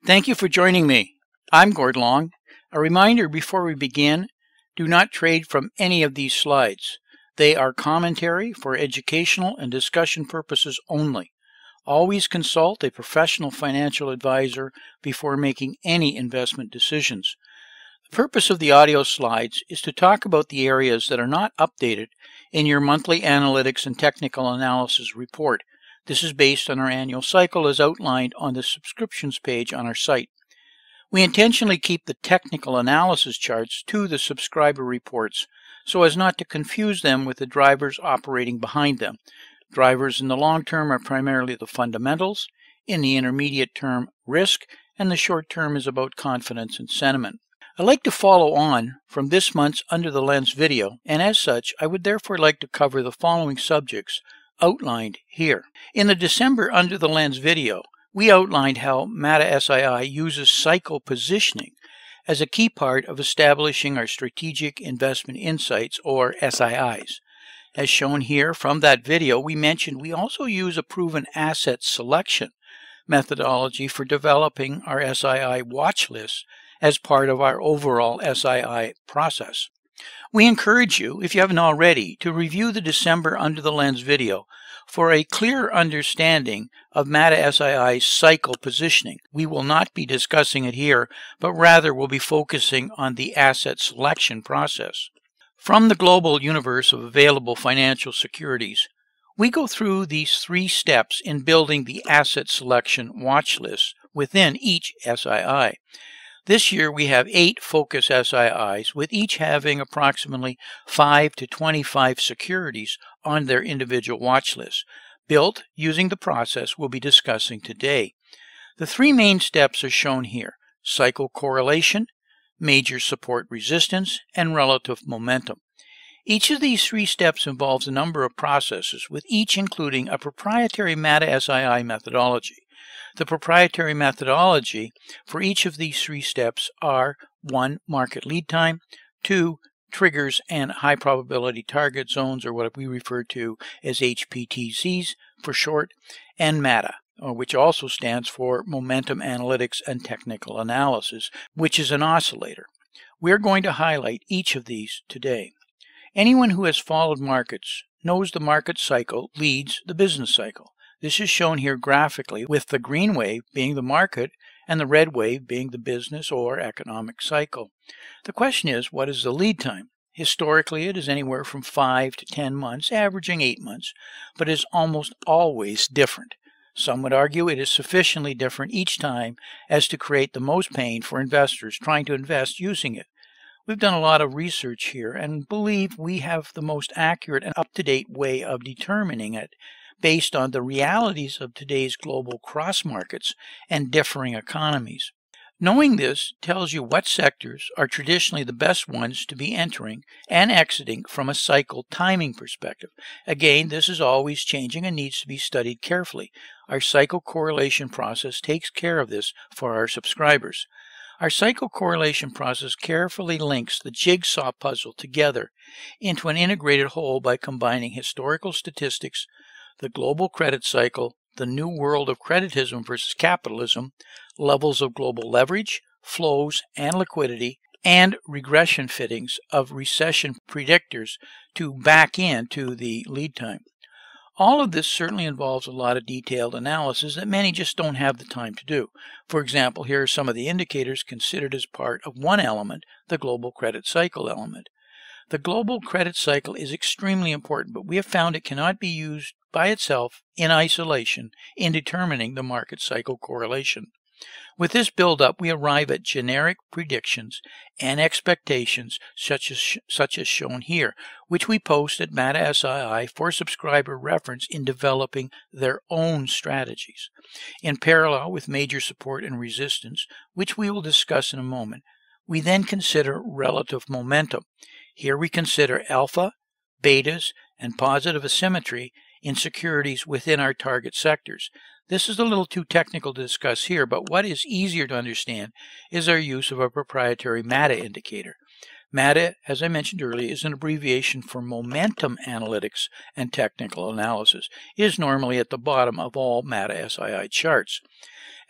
Thank you for joining me. I'm Gord Long. A reminder before we begin, do not trade from any of these slides. They are commentary for educational and discussion purposes only. Always consult a professional financial advisor before making any investment decisions. The purpose of the audio slides is to talk about the areas that are not updated in your monthly analytics and technical analysis report. This is based on our annual cycle as outlined on the subscriptions page on our site. We intentionally keep the technical analysis charts to the subscriber reports so as not to confuse them with the drivers operating behind them. Drivers in the long term are primarily the fundamentals, in the intermediate term risk, and the short term is about confidence and sentiment. I'd like to follow on from this month's Under the Lens video, and as such, I would therefore like to cover the following subjects outlined here. In the December Under the Lens video, we outlined how MATA-SII uses cycle positioning as a key part of establishing our Strategic Investment Insights, or SIIs. As shown here from that video, we mentioned we also use a proven asset selection methodology for developing our SII watch list as part of our overall SII process. We encourage you, if you haven't already, to review the December Under the Lens video for a clear understanding of MATA-SII's cycle positioning. We will not be discussing it here, but rather will be focusing on the asset selection process. From the global universe of available financial securities, we go through these 3 steps in building the asset selection watch list within each SII. This year we have 8 focus SIIs, with each having approximately 5 to 25 securities on their individual watch list, built using the process we'll be discussing today. The 3 main steps are shown here: cycle correlation, major support resistance, and relative momentum. Each of these 3 steps involves a number of processes, with each including a proprietary MATA-SII methodology. The proprietary methodology for each of these 3 steps are 1. Market lead time, 2. Triggers and high probability target zones, or what we refer to as HPTZs for short, and MATA, which also stands for Momentum Analytics and Technical Analysis, which is an oscillator. We're going to highlight each of these today. Anyone who has followed markets knows the market cycle leads the business cycle. This is shown here graphically, with the green wave being the market and the red wave being the business or economic cycle. The question is, what is the lead time? Historically, it is anywhere from 5 to 10 months, averaging 8 months, but is almost always different. Some would argue it is sufficiently different each time as to create the most pain for investors trying to invest using it. We've done a lot of research here and believe we have the most accurate and up-to-date way of determining it, based on the realities of today's global cross markets and differing economies. Knowing this tells you what sectors are traditionally the best ones to be entering and exiting from a cycle timing perspective. Again, this is always changing and needs to be studied carefully. Our cycle correlation process takes care of this for our subscribers. Our cycle correlation process carefully links the jigsaw puzzle together into an integrated whole by combining historical statistics, the global credit cycle, the new world of creditism versus capitalism, levels of global leverage, flows and liquidity, and regression fittings of recession predictors to back into the lead time. All of this certainly involves a lot of detailed analysis that many just don't have the time to do. For example, here are some of the indicators considered as part of one element, the global credit cycle element. The global credit cycle is extremely important, but we have found it cannot be used by itself in isolation in determining the market cycle correlation. With this build-up, we arrive at generic predictions and expectations such as shown here, which we post at MATA-SII for subscriber reference in developing their own strategies. In parallel with major support and resistance, which we will discuss in a moment, we then consider relative momentum. Here we consider alpha, betas, and positive asymmetry in securities within our target sectors. This is a little too technical to discuss here, but what is easier to understand is our use of a proprietary MATA indicator. MATA, as I mentioned earlier, is an abbreviation for Momentum Analytics and Technical Analysis. It is normally at the bottom of all MATA SII charts.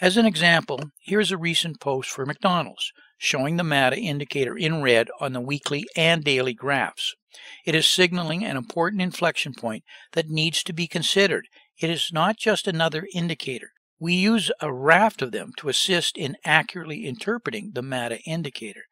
As an example, here's a recent post for McDonald's showing the MATA indicator in red on the weekly and daily graphs. It is signaling an important inflection point that needs to be considered. It is not just another indicator. We use a raft of them to assist in accurately interpreting the MATA indicator.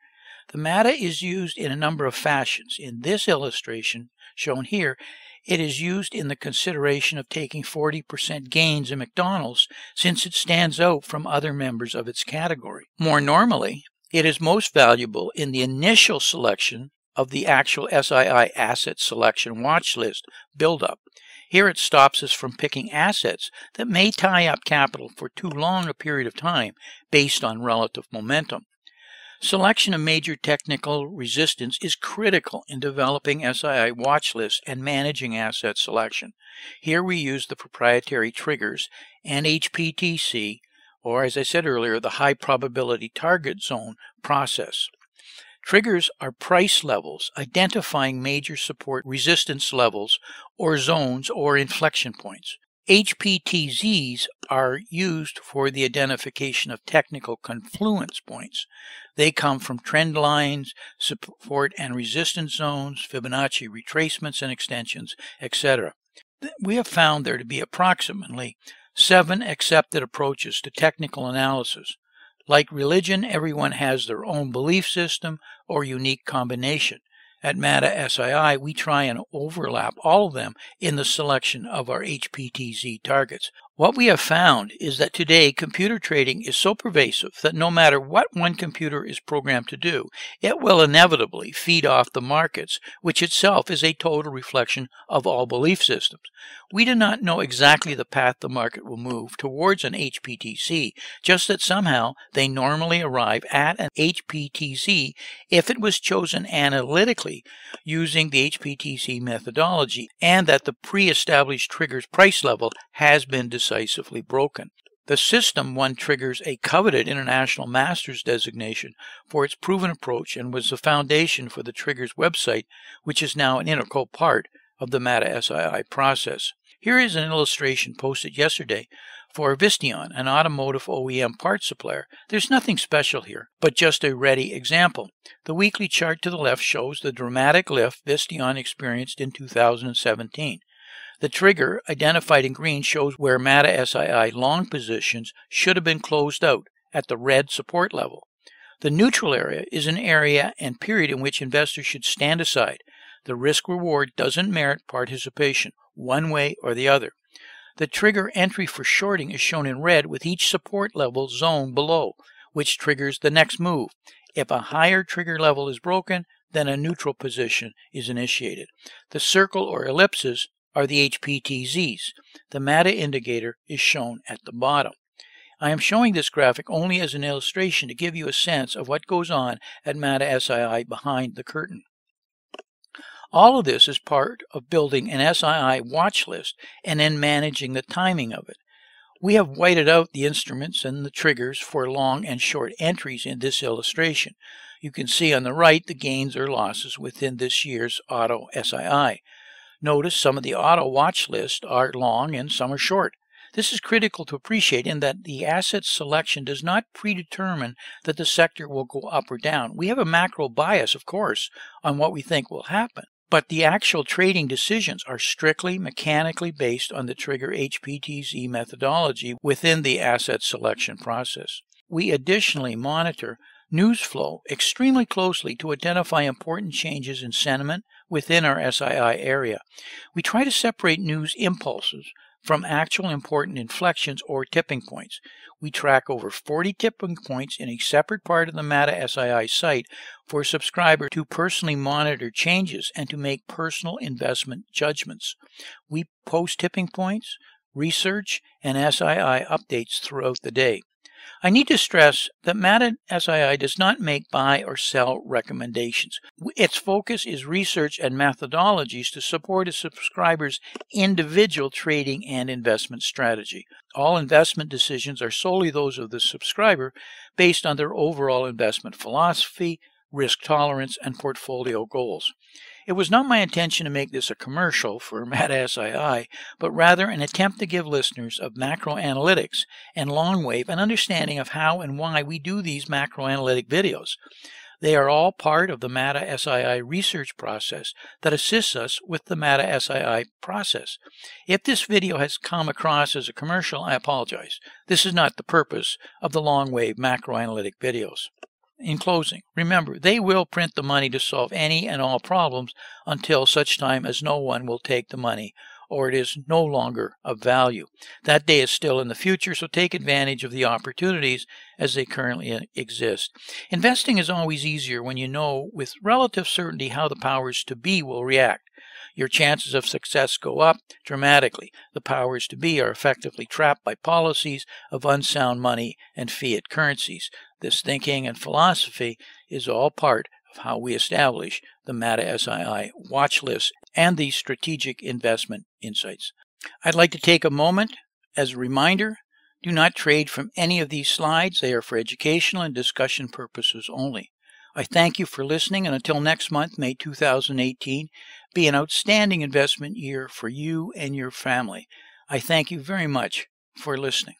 The MATA is used in a number of fashions. In this illustration shown here, it is used in the consideration of taking 40% gains in McDonald's since it stands out from other members of its category. More normally, it is most valuable in the initial selection of the actual SII asset selection watch list buildup. Here it stops us from picking assets that may tie up capital for too long a period of time based on relative momentum. Selection of major technical resistance is critical in developing SII watch lists and managing asset selection. Here we use the proprietary triggers and HPTC, or as I said earlier, the high probability target zone process. Triggers are price levels identifying major support resistance levels or zones or inflection points. HPTZs are used for the identification of technical confluence points. They come from trend lines, support and resistance zones, Fibonacci retracements and extensions, etc. We have found there to be approximately 7 accepted approaches to technical analysis. Like religion, everyone has their own belief system or unique combination. At MATA SII, we try and overlap all of them in the selection of our HPTZ targets. What we have found is that today computer trading is so pervasive that no matter what one computer is programmed to do, it will inevitably feed off the markets, which itself is a total reflection of all belief systems. We do not know exactly the path the market will move towards an HPTC, just that somehow they normally arrive at an HPTZ if it was chosen analytically using the HPTC methodology, and that the pre-established trigger's price level has been decisively broken. The system won triggers a coveted International Masters designation for its proven approach and was the foundation for the triggers website, which is now an integral part of the MATA SII process. Here is an illustration posted yesterday for Visteon, an automotive OEM parts supplier. There's nothing special here, but just a ready example. The weekly chart to the left shows the dramatic lift Visteon experienced in 2017. The trigger, identified in green, shows where MATA SII long positions should have been closed out at the red support level. The neutral area is an area and period in which investors should stand aside. The risk-reward doesn't merit participation, one way or the other. The trigger entry for shorting is shown in red with each support level zone below, which triggers the next move. If a higher trigger level is broken, then a neutral position is initiated. The circle or ellipses are the HPTZs. The MATA indicator is shown at the bottom. I am showing this graphic only as an illustration to give you a sense of what goes on at MATA SII behind the curtain. All of this is part of building an SII watch list and then managing the timing of it. We have whited out the instruments and the triggers for long and short entries in this illustration. You can see on the right the gains or losses within this year's auto SII. Notice some of the auto watch lists are long and some are short. This is critical to appreciate in that the asset selection does not predetermine that the sector will go up or down. We have a macro bias, of course, on what we think will happen, but the actual trading decisions are strictly mechanically based on the trigger HPTZ methodology within the asset selection process. We additionally monitor news flow extremely closely to identify important changes in sentiment within our SII area. We try to separate news impulses from actual important inflections or tipping points. We track over 40 tipping points in a separate part of the MATA SII site for subscribers to personally monitor changes and to make personal investment judgments. We post tipping points, research, and SII updates throughout the day. I need to stress that MATA SII does not make buy or sell recommendations. Its focus is research and methodologies to support a subscriber's individual trading and investment strategy. All investment decisions are solely those of the subscriber based on their overall investment philosophy, risk tolerance, and portfolio goals. It was not my intention to make this a commercial for MATA SII, but rather an attempt to give listeners of macro analytics and LONGWave an understanding of how and why we do these macro analytic videos. They are all part of the MATA SII research process that assists us with the MATA SII process. If this video has come across as a commercial, I apologize. This is not the purpose of the LONGWave macro analytic videos. In closing, remember, they will print the money to solve any and all problems until such time as no one will take the money or it is no longer of value. That day is still in the future, so take advantage of the opportunities as they currently exist. Investing is always easier when you know with relative certainty how the powers to be will react. Your chances of success go up dramatically. The powers to be are effectively trapped by policies of unsound money and fiat currencies. This thinking and philosophy is all part of how we establish the MATA SII watch list and these strategic investment insights. I'd like to take a moment as a reminder, do not trade from any of these slides. They are for educational and discussion purposes only. I thank you for listening, and until next month, may 2018 be an outstanding investment year for you and your family. I thank you very much for listening.